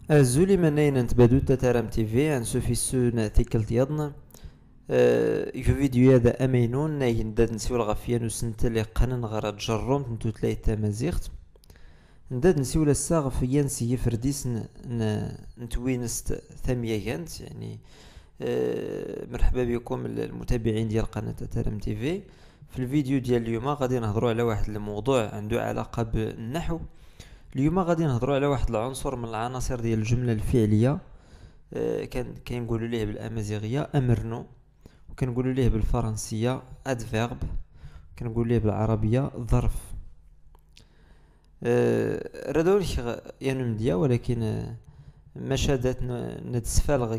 Zuli meneen tbadut tataram TV an sufissun tikelt yadna فيديو هذا أمينون ناين داد نسيو الغفيان وسنتلي قنن غرا تجرم نتوتلاي تامازيغت نداد نسيو لساغ في ينسي يفرديس نتوينست ثمية يعني. مرحبا بكم المتابعين ديال قناة تاترم تي في الفيديو ديال اليوم غادي نهضروا على واحد الموضوع عنده علاقة بالنحو. اليوم غادي نهضروا على واحد العنصر من العناصر ديال الجملة الفعلية. كنقولوا ليه بالامازيغيه امرنو، وكنقولوا ليه بالفرنسيه ادفيرب، كنقول ليه بالعربيه ظرف. ردوني ينمديا ولكن مشادات نتسفالغ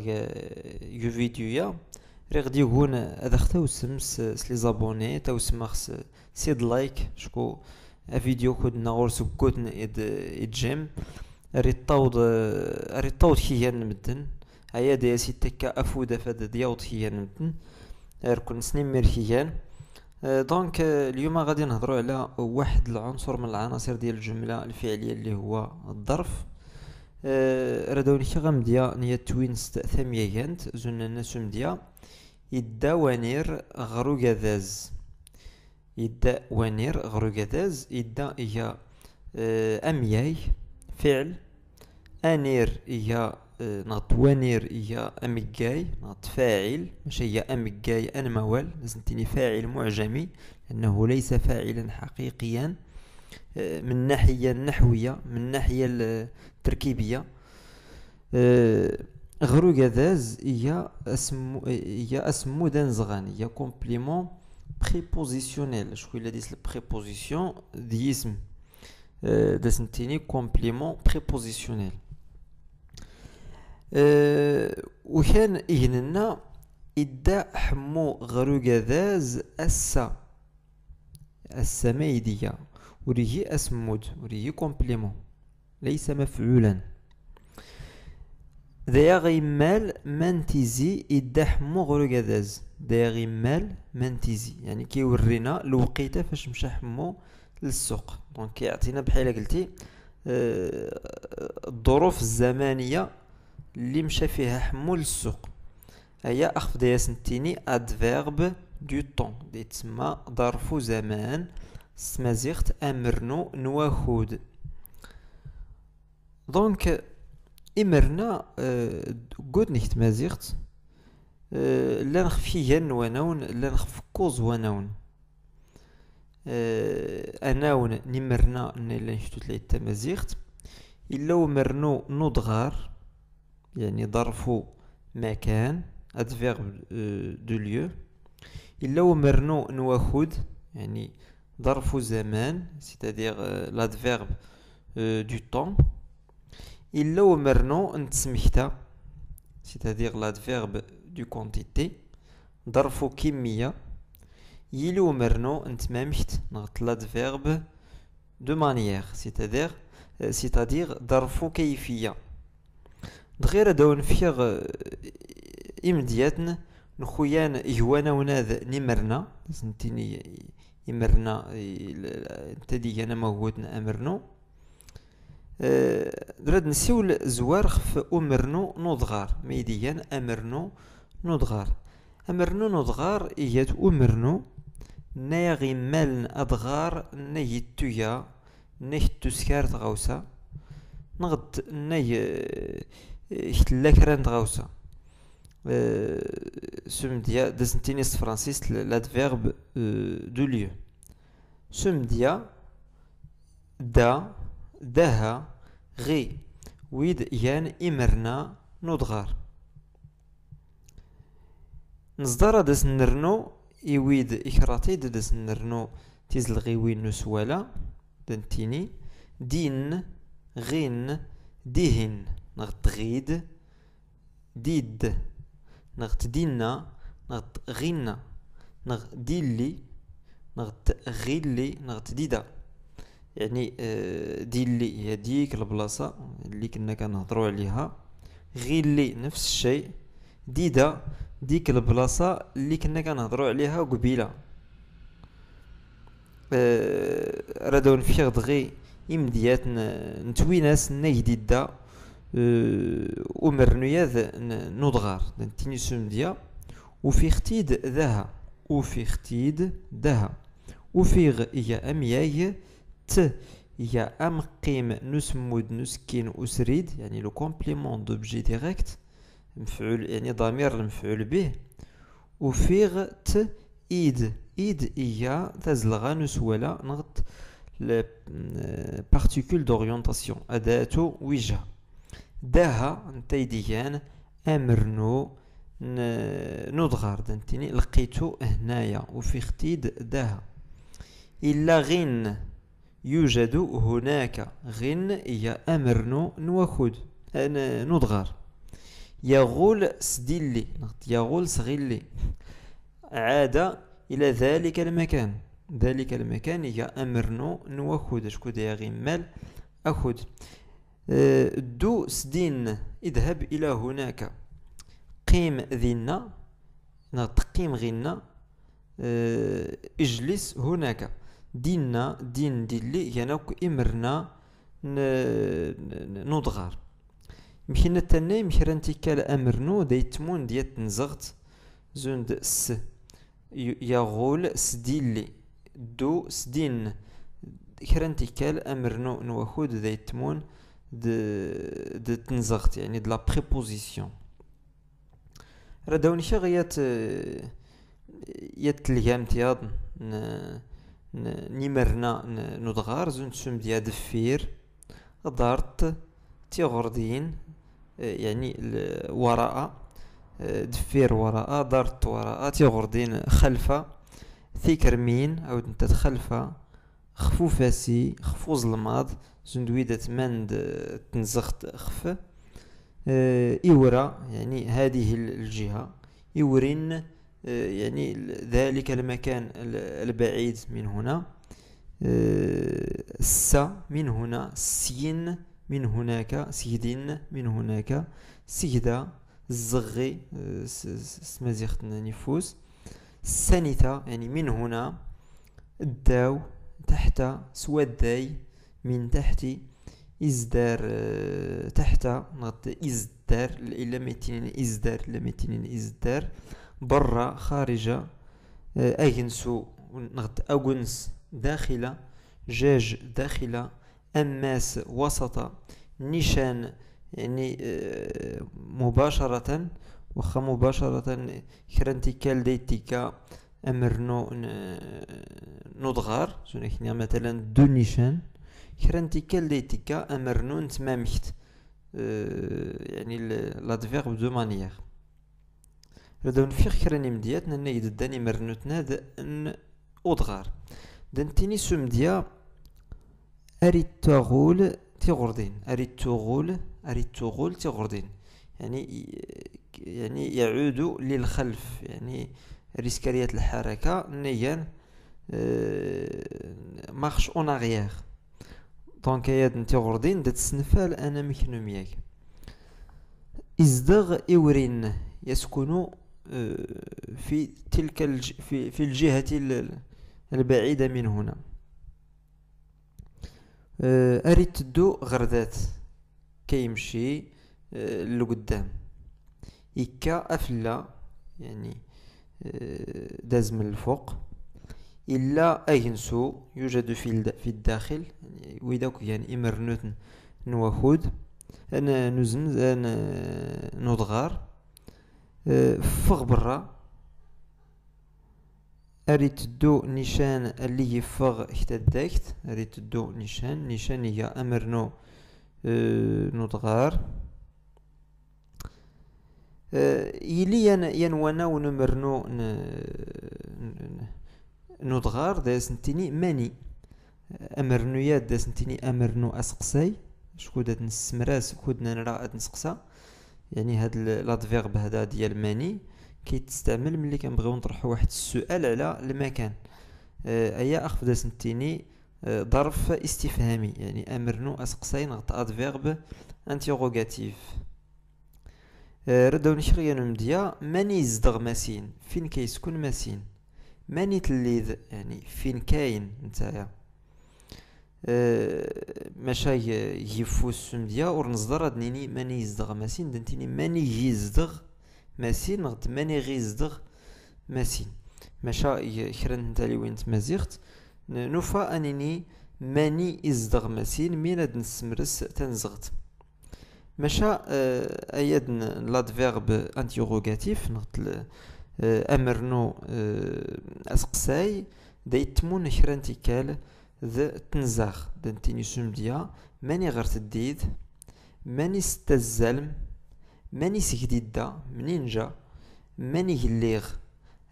يو فيديويا غادي يكون هذا ختو سمس سلي زابوني تو سمخس سيد لايك شكو فيديو كودنا غور سكوتن اد ريطاوض كي نمدن هيا دي سيتكا افودا فاد دياوض كي نمدن ركن سنين ميركيان. دونك اليوم غادي نهضروا على واحد العنصر من العناصر ديال الجمله الفعليه اللي هو الظرف. ردوني كي غمديا نيا توينست ثميايانت زون الناس مديا يدا وانير غروغاداز، يدا وانير غروغاداز. يدا هي امياي فعل، انير هي ناط وانير هي امكاي ناط فاعل، ماشي هي امكاي ان موال لازمتيني فاعل معجمي لانه ليس فاعلا حقيقيا من الناحيه النحويه، من الناحيه التركيبيه. غروغاداز هي اسم دنزغان، هي كومبليمون بريبوزيسيونيل. شكون اللي ديس البريبوزيسيون دي اسم داسنتيني كومبليمون بريبوزيسيونيل. وكان إهننا إدا حمو غروغاداز السميدية وريه أسمود وريه كومبليمون ليس مفعولا. ذا غيمال منتيزي إدا حمو غروغاداز، ذا غيمال منتيزي يعني كيورينا الوقيته فاش مشى حمو للسوق. دونك كيعطينا بحال قلتي الظروف الزمانيه اللي مشى فيها حمو للسوق. هي اخف ديال سنتيني ادفيرب دو طون دي تسمى ظرف زمان سمازيغت امرنو نواخود. دونك امرنا قد نيت مازيغت لا نخفيا ونون لا نخف كوز ونون اناون نمرنا لا نشتو تلاقي تمازيغت الا ومرنو نضغار يعني ظرف مكان adverbe de lieu. إلا ومرنو نواخد يعني ظرف زمان c'est-à-dire l'adverbe du temps. إلا ومرنو نتسمكتا c'est-à-dire l'adverbe du quantité. ظرف كمية. إلا ومرنو نتمامكت نغط l'adverbe de manière c'est-à-dire ظرف كيفية. دغير داون فيغ إمدياتنا نخويان إجوانا وناذ نمرنا سنتيني يمرنا تدي أنا موجودنا أمرنو. دراد نسيول زوار خف أمرنو نضغار ميديان أمرنو نضغار. أمرنو نضغار إيات أمرنو ناغي مالن أضغار نيتويا نيتو سكارت غوسا نغد كتلاكران غوسا. سمديا دازنتينيس فرانسيس l'adverbe de lieu. سمديا دا داها غي ويد يان إمرنا نضغار. نصدر داس نرنو إويد إكراتي داس نرنو تيزلغي وين نسوالا دنتيني دين غين ديهن نغت غيد ديد نغت دينا نغت غينا نغت ديلي نغت غيلي نغت ديدا. يعني ديلي هي ديك البلاصة اللي كنا كنهضروا عليها، غيلي نفس الشيء، ديدا ديك البلاصة اللي كنا كنهضروا عليها قبيلة. رادون فيغ دغي إمديات نتويناس ناي جديدة ومرنياذ نضغار دنتيني سمديا وفي ختيد ذها وفي ختيد دها وفيغ يا أمياي ت يا أم قيم نسمود نسكين أسريد يعني لو كومبليمون دوبجي ديريكت مفعول يعني ضمير المفعول به وفيغ ت إيد إيا تزلغا نسولا نغط بارتيكول دوريونتاسيون أداة وجه داها نتايديان أمرنو نضغر دنتيني لقيتو هنايا وفي ختيد داها إلا غن يوجد هناك غن يا أمرنو نوخد نضغر يغول سديلي يغول سغيلي عاد إلى ذلك المكان يا أمرنو نوخد شكود يا غمال أخد دو سدين اذهب إلى هناك قيم ذينا تقيم غنا اجلس هناك دين ديلي ينوك إمرنا نضغر مكينا التاني مكران تيكال أمرنو ديتمون ديت نزغت زوند س يغول سديلي دو سدين كران تيكال أمرنو نوخود ديتمون د تنزغت يعني د لا بريبوزيسيون رداوني شغيات يتلقام تياض نمرنا نضغار زون تسم ديا دفير دارت تيغردين يعني وراء دفير وراء دارت وراء تيغردين خلفة ثيكرمين أو تتخلفة خفوفاسي خفو ظلماض زندويدة مند تنزخت خف إورا يعني هذه الجهة يورين يعني ذلك المكان البعيد من هنا السا من هنا سين من هناك سيدين من هناك سيدا الزغي سمازيخت نفوس السانثة يعني من هنا الداو تحت سوداي من تحت إزدار تحت نغط إزدار إلا ميتين إزدار إلا ميتين إزدار برا خارجة أجنسو نغط أجنس داخلة جاج داخلة أماس وسط نيشان يعني مباشرة وخا مباشرة كرنتيكال ديتيكا أمرنو نضغار زونيكنيا مثلا دو نيشان كرنتيكال ديتيكا أمرنو نتمامكت يعني لادفيرب دو مانيير ردون فيخ كراني مديات نايد داني مرنوتنا ان أضغار دانتيني سمديا أريد تغول تغردين أريد تغول تغردين يعني يعود للخلف يعني ريسكاليات الحركة نيان مارش اون اغيير دونك هياد نتي غردين دات السنفال انا مكنومياك ازدغ اورين يسكن في تلك في الجهة البعيدة من هنا أريد تدو غردات كيمشي لقدام إكا أفلا يعني داز من الفوق إلا أينسو يوجد في الداخل يعني ويداك يعني إمر نوخود أنا نزن أنا نضغار فوق برا أريد تدو نيشان اللي يفغ احتدكت أريد تدو نيشان هي أمر نضغار يلي ينوانا ونمرنو نضغار دا سنتيني ماني أمرنويات دا سنتيني أمرنو أسقساي شكو دات نسمراس كودنا نرى نسقسا يعني هاد لادفيرب هذا ديال ماني كيتستعمل ملي كنبغيو نطرحو واحد السؤال على المكان ايا اخف دا سنتيني ظرف استفهامي يعني امرنو اسقساي نغط ادفيرب انتيروغاتيف رداو نشري نمديا ماني يزدغ ماسين فين كيسكن ماسين ماني تليذ يعني فين كاين نتايا ماشا يفوس سمديا ور نصدر نيني ماني يزدغ ماسين دنتيني ماني يزدغ ماسين نغد ماني غيزدغ ماسين ماشا كرا نتالي وين تمازيغت نوفا انني ماني يزدغ ماسين مين هاد نسمرس تنزغت ماشا اياد لادفيرب انتيروغاتيف نغد امرنو اسقساي دايتمون كرا نتيكال ذا تنزاغ دنتيني سمديا ماني غير تديد ماني ستزلم ماني سجديدا منين جا ماني غليغ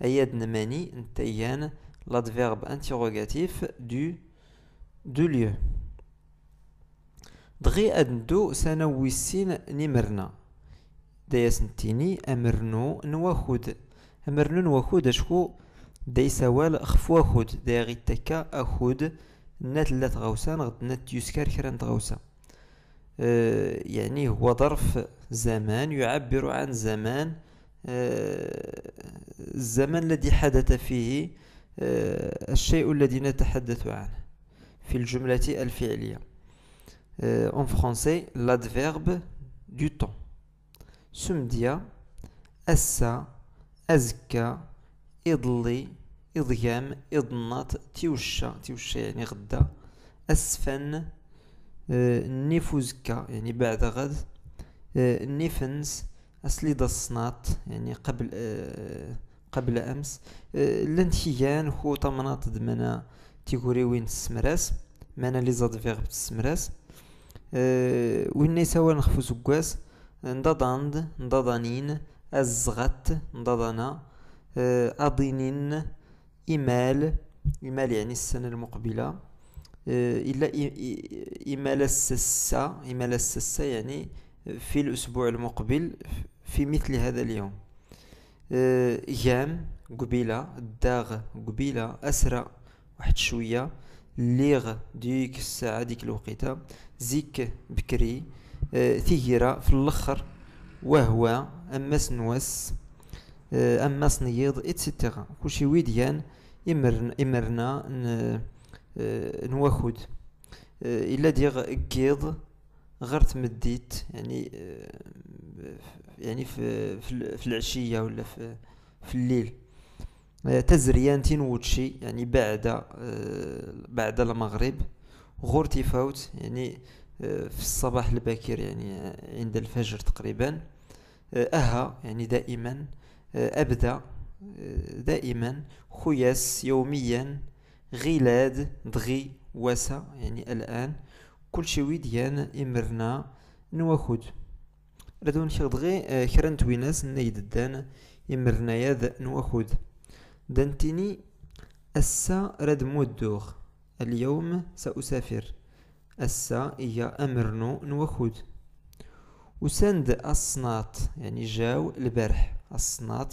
ايادنا ماني نتيان l'adverbe interrogatif du lieu دغي ادندو سنويسين نمرنا دايس نتيني امرنو نواخد امرنو نواخد اشكو داي سوال خفواخد داي غي تكا اخد نات لا تغوسا نغد نات يسكر كران تغوسا يعني هو ظرف زمان يعبر عن زمان الزمن الذي حدث فيه الشيء الذي نتحدث عنه في الجملة الفعلية en français l'adverbe du temps سمديا أسا أزكى إضلي إضيام إضنات تيوشا يعني غدا أسفن نيفوزكا يعني بعد غد نيفنس أسلي الصنات يعني قبل أمس لنتيان هو طمنات دمنا تيقوري وين تسمراس مانا لي زادفيرب تسمراس وين يساوى نخفو زكواس نضضاند نضضانين أزغت نضضنا أضينين إمال يعني السنة المقبلة إلا إمال السسة يعني في الأسبوع المقبل في مثل هذا اليوم يام قبيلة الداغ قبيلة أسرع واحد شوية ليغ ديك الساعة ديك الوقيتة زيك بكري ثيرة في الأخر وهو أما سنوس أما سنيض إتسيتيغا كلشي ويديان إمرنا نواخد إلا ديغ قيض غير تمديت يعني في العشية ولا في الليل تزريان تنوتشي يعني بعد المغرب غورتي فوت يعني في الصباح الباكر يعني عند الفجر تقريبا أها يعني دائما أبدأ دائما خياس يوميا غيلاد دغي وسا يعني الآن كل شي ويديان إمرنا نواخد ردون دغي كرنت ويناس نيد دان إمرنا ياد نواخد دانتيني السا رد مودوغ اليوم سأسافر السا إيا أمرنو نواخد وسند الصناط يعني جاو البارح الصناط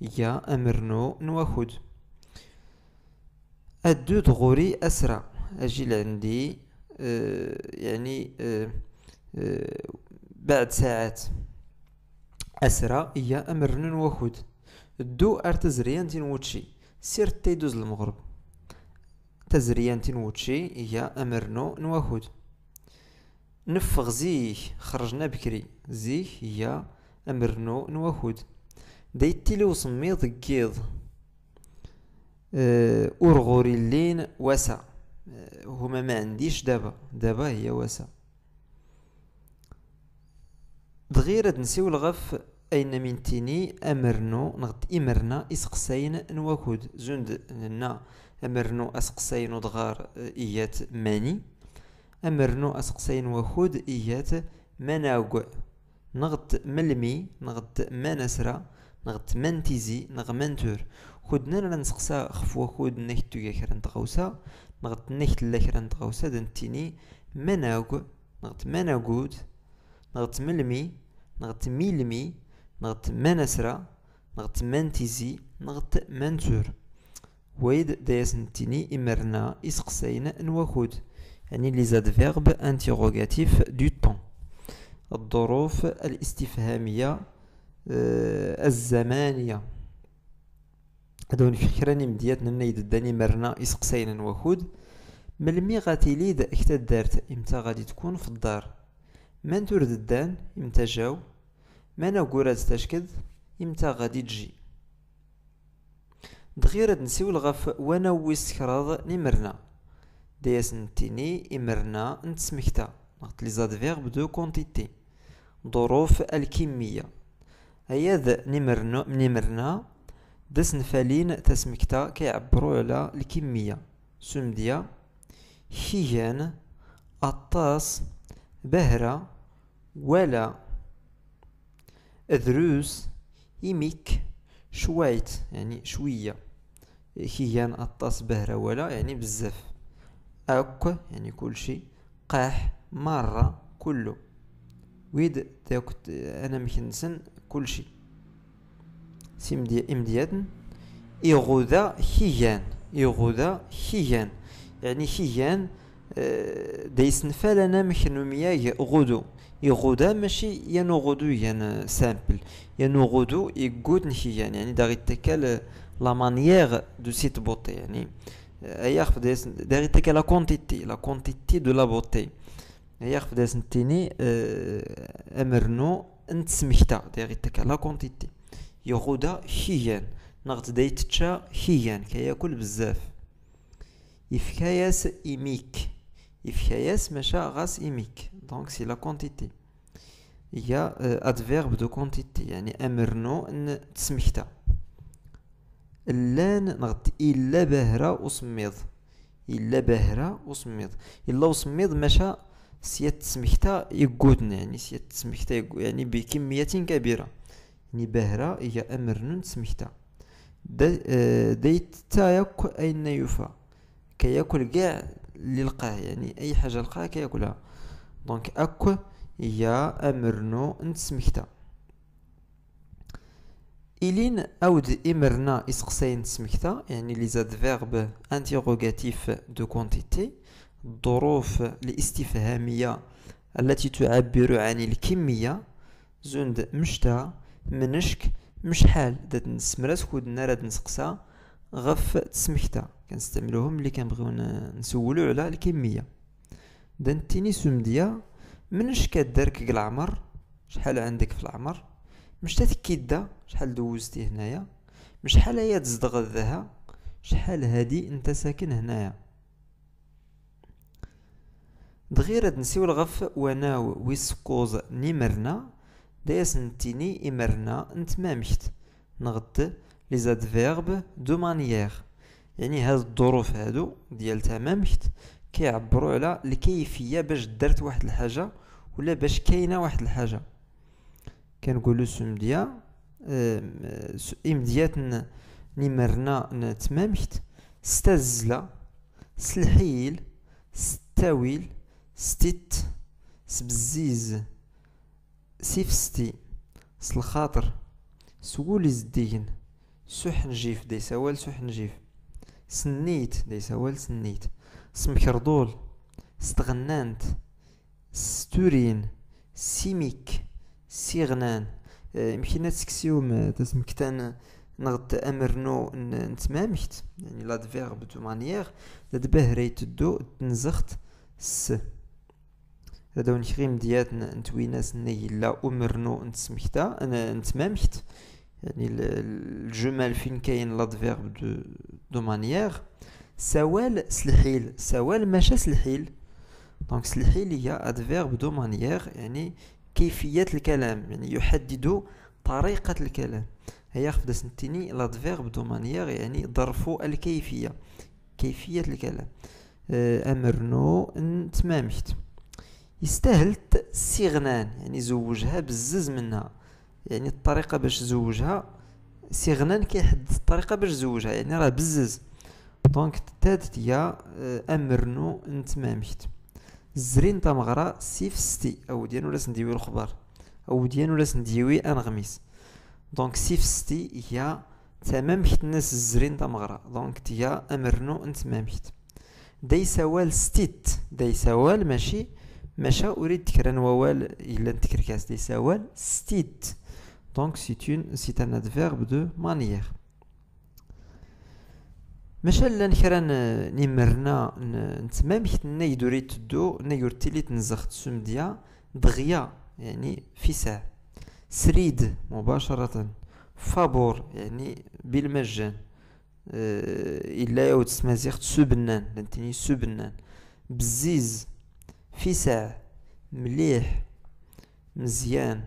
إيا أمرنو نواخد أدو دغوري أسرع أجي لعندي يعني بعد ساعات أسرع إيا أمرنو نواخد الدو أرتزريان تنوتشي سير تيدوز المغرب تزريان تنوتشي إيا أمرنو نواخد نفغ زيه خرجنا بكري زيه إيا أمرنو نواخد دايتي لو سميض كيض أرغوري اللين وسع هما ما عنديش دابا هي وسع دغير نسيو الغف أين من تيني أمرنو نغد إمرنا إسقسين نواخد زند لنا أمرنو أسقسين ودغار إيات ماني أمرنو أسقسين واخد إيات مناوغ نغد ملمي نغد منسرا نغد منتيزي نغمنتور خدنا لنا نسقسا خفوا خود نكتو يكرن تغوسا نغد نكت لكرن تغوسا دنتيني مناوغ نغد مناوغود نغد ملمي نغد ميلمي نغد منسرا نغد منتيزي نغد منتور ويد دايس نتيني إمرنا إسقسين نواخد يعني لي زادفيرب انتيروغاتيف دو طون الظروف الاستفهامية الزمانية هادو فكراني مدياتنا نيد داني مرنا إسقسين نواخد ملمي غاتيليد اكتا دارت امتى غادي تكون في الدار. من تورد الدان امتى جاو. من اقورات تشكد امتى غادي تجي. دغير نسيو غف وانا ويسكراض نمرنا دياس نتيني امرنا نتسمكتا نغط لي زادفيرب دو كونتيتي ظروف الكمية. هيا نمرنا داس نفالين تسمكتا كيعبرو على الكمية. سمديا هيان أطاس بهرة ولا دروس إيميك شويت يعني شوية. هيان أطاس بهرة ولا يعني بزاف. أك يعني كل شيء. قاح مرة كله. ويد داكت أنا مكنسن كل شيء. إمديادن إغوذا هيان يعني هيان دايس نفال أنا مكنوميا غدو يغودا ماشي يانو غدو يان سامبل يانو غدو يقود نهيان يعني داغي تكال لا مانيير دو سيت بوتي يعني ياخف داغي تكال لا كونتيتي دو لا بوتي ياخف داس نتيني امرنو انت سميكتا داغي تكال لا كونتيتي يغودا هيان نغت دايتشا هيان كياكل بزاف. يفكاياس إيميك يفكاياس ماشا غاس إيميك دونك سي لا كونتيتي هي أدفيرب دو كونتيتي يعني أمرنو أن تسمكتا. اللان نغط إلا باهرة وصميض إلا وصميض ماشا سيات تسمكتا يقودن يعني سيات تسمكتا يعني بكمية كبيرة يعني باهرة هي أمرنو تسمكتا. ديت تايك أين يفا كياكل كاع اللي لقاه يعني اي حاجه لقاها كياكلها. دونك اكو هي امرنو نتسمكتا. إلين أود إمرنا إسقسين تسمكتا يعني لي زادفيرب انتيروغاتيف دو كونتيتي الظروف الاستفهامية التي تعبر عن الكمية. زند مشتا منشك مشحال دات نسمرات كودنا راد نسقسا غف تسمكتا كنستعملوهم اللي كنبغيو نسولو على الكمية. دانتيني سمديا منش كدارك العمر شحال عندك في العمر. مشتا تكيدا شحال دوزتي هنايا. شحال هي تزدغ الذها شحال هادي انت ساكن هنايا. دغير هاد نسيو الغف وناو ويسكوز نيمرنا دايس نتيني إمرنا نتمامشت نغد لي زادفيرب دو مانيير يعني هاد الظروف هادو ديال تمامشت كيعبروا على الكيفية باش درت واحد الحاجة ولا باش كاينة واحد الحاجة. كنقولو سمديا إمديات نمرنا نتمامشت ستزلا سلحيل ستاويل ستيت سبزيز سيفستي سلخاطر سولي زديين سحنجيف ديساوال سحنجيف سنيت ديساوال سنيت سمكردول ستغنانت ستورين سيميك سيغنان يمكن تسكسيوم تسمكتان نغد امرنو نتمامشت يعني لادفيرب دو مانيير داد بهريت دو تنزخت س هذا ونخريم ديات نتويناس ني لا امرنو نتسمكتا انا نتمامشت يعني الجمل فين كاين لادفيرب دو مانيير. سوال سلحيل سوال ماشا سلحيل دونك سلحيل هي ادفيرب دو مانيير يعني كيفية الكلام يعني يحدد طريقة الكلام. هيا خفدا سنتيني لادفيرب دو مانيير يعني ظرف الكيفية كيفية الكلام. امرنو نتمامشت. يستاهلت سيغنان يعني زوجها بزز منها يعني الطريقة باش زوجها سيغنان كيحدد الطريقة باش زوجها يعني راه بزز. دونك تادت هي امرنو نتمامشت. الزرين تمغرا سيفستي او ديان ولا سنديوي الخبار او ديان ولا سنديوي انغميس. دونك سيفستي هي تمامشت الناس الزرين تمغرا دونك هي امرنو نتمامشت. دايسوال ستيت دايسوال ماشي ماشا أريد تكران ووال إلا نتكركاس دي سوال ستيت دونك سي ان ادفيرب دو مانيير. ماشا لان كران نمرنا نتمامك نيدوري تدو نيورتيلي تنزخ تسمديا دغيا يعني في ساعة سريد مباشرة فابور يعني بالمجان إلا يعود تسمازيغ تسبنان لانتيني سبنان بزيز في ساعة مليح مزيان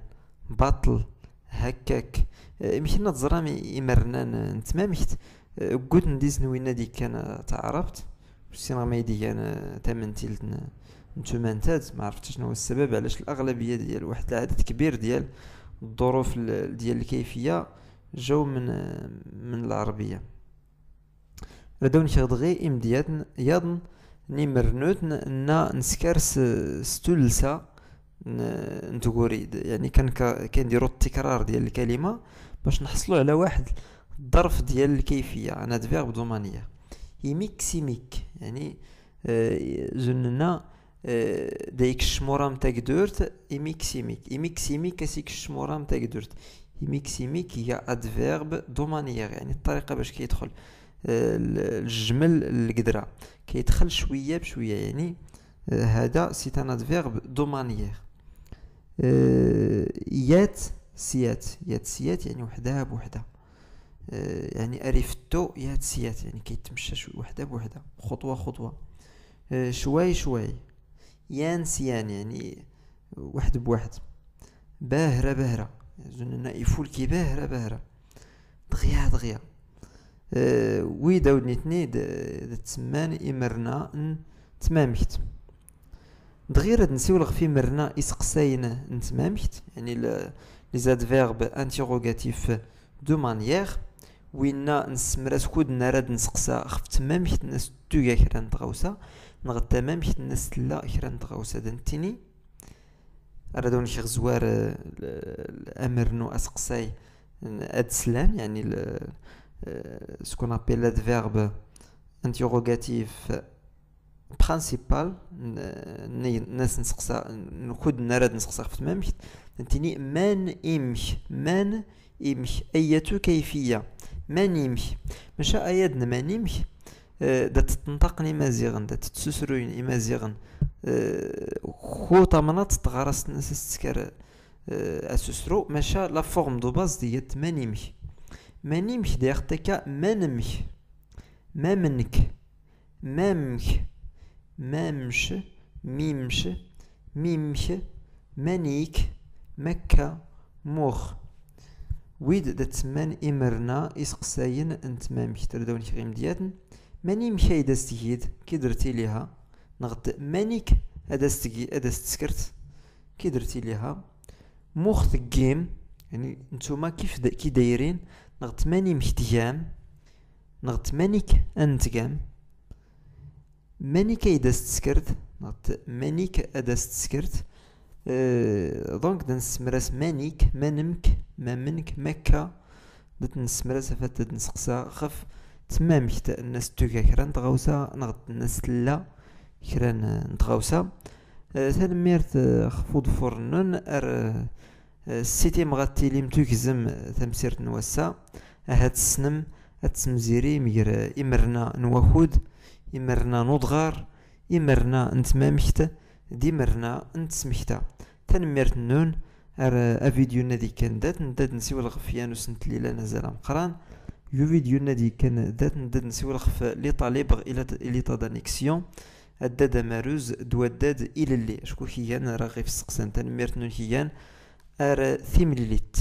بطل هكاك يمكن تزرام يمرنا نتمامكت قلت نديز نوينا دي كان تعرفت سينا ما يدي كان تامنتيل نتومانتاد ما عرفتش شنو هو السبب علاش الاغلبيه ديال واحد العدد كبير ديال الظروف ديال الكيفيه جاو من العربيه ردون كيغدغي امديات يضن نيمرنوت نسكرس ستولسا نتقوريد يعني كنديروا التكرار ديال الكلمه باش نحصلوا على واحد الظرف ديال الكيفيه انا فيرب دومانيير يميكسيميك يعني زننا دايك الشمورام تاك درت يميكسيميك كاسيك الشمورام تاك درت يميكسيميك هي ادفيرب دومانيير يعني الطريقه باش كيدخل الجمل القدره كيدخل شويه بشويه يعني هذا سي ان ادفيرب دومانيير يات سيات يعني وحدها بوحدها يعني أريفتو يات سيات يعني كيتمشى شوي وحده بوحده خطوه شوي يان سيان يعني واحد بواحد باهرة زننا يفول كي باهرة دغيا ويدا ودنيتني تسمان إمرنا تمامكت دغيا راه نسيولغ في مرنا إسقساين نتمامكت يعني لي زادفيرب انتيروغاتيف دو مانيير وينا نسمرات كودنا راد نسقسا خف تمامكت الناس توكا كرا نتغوسا نغد تمامكت الناس تلا كرا نتغوسا دنتيني رادون شي غزوار الامر نو اسقساي ادسلان يعني سكون ابيل لادفيرب انتيروغاتيف برينسيبال الناس نسقسا نكود نراد نسقسا في تمامك انتني من امش ايتو كيفيه من امش ماشا ايادنا من امش دا تنطقني مازيغن دا تتسسروين مازيغن خو طمنات تغرس الناس تسكر اسسرو ماشا لا فورم دو باز ديال من امش ديال تكا منمش ما منك مامك مامش ميمش مانيك مكة موخ ويد دا تسمان إمرنا إسقساين انت مامك تردون كغيم دياتن ماني مشاي داستيهيد كي درتي ليها نغد مانيك أداستسكرت كي درتي ليها موخ ثقيم يعني نتوما كي دايرين نغد ماني مكتيام نغد مانيك أنتقام مانيك أداستسكرت نغد مانيك أداستسكرت دونك دا نسمراس مانيك مانمك مامنك مكة دا نسمراس فات دا نسقسا خف تمامك الناس توكا كرا نتغوسا نغد الناس تلا كرا نتغوسا تنميرت خفوض فرنون السيتي مغاتي لي متوكزم تمسيرت نواسا هاد السنم هاد السمزيري مير إمرنا نواخود إمرنا نضغار إمرنا نتمامكت ديمرنا نتسمكتا تنميرت نون فيديو نادي كان دات نسيو الغفيان وسنت ليلة نزال مقران فيديو نادي كان دات نسيو الغف لي طالب إلى دانيكسيون الداد ماروز دو الداد إلى اللي شكو هيان راه غير في السقسان تنميرت نون هيان ثيمليليت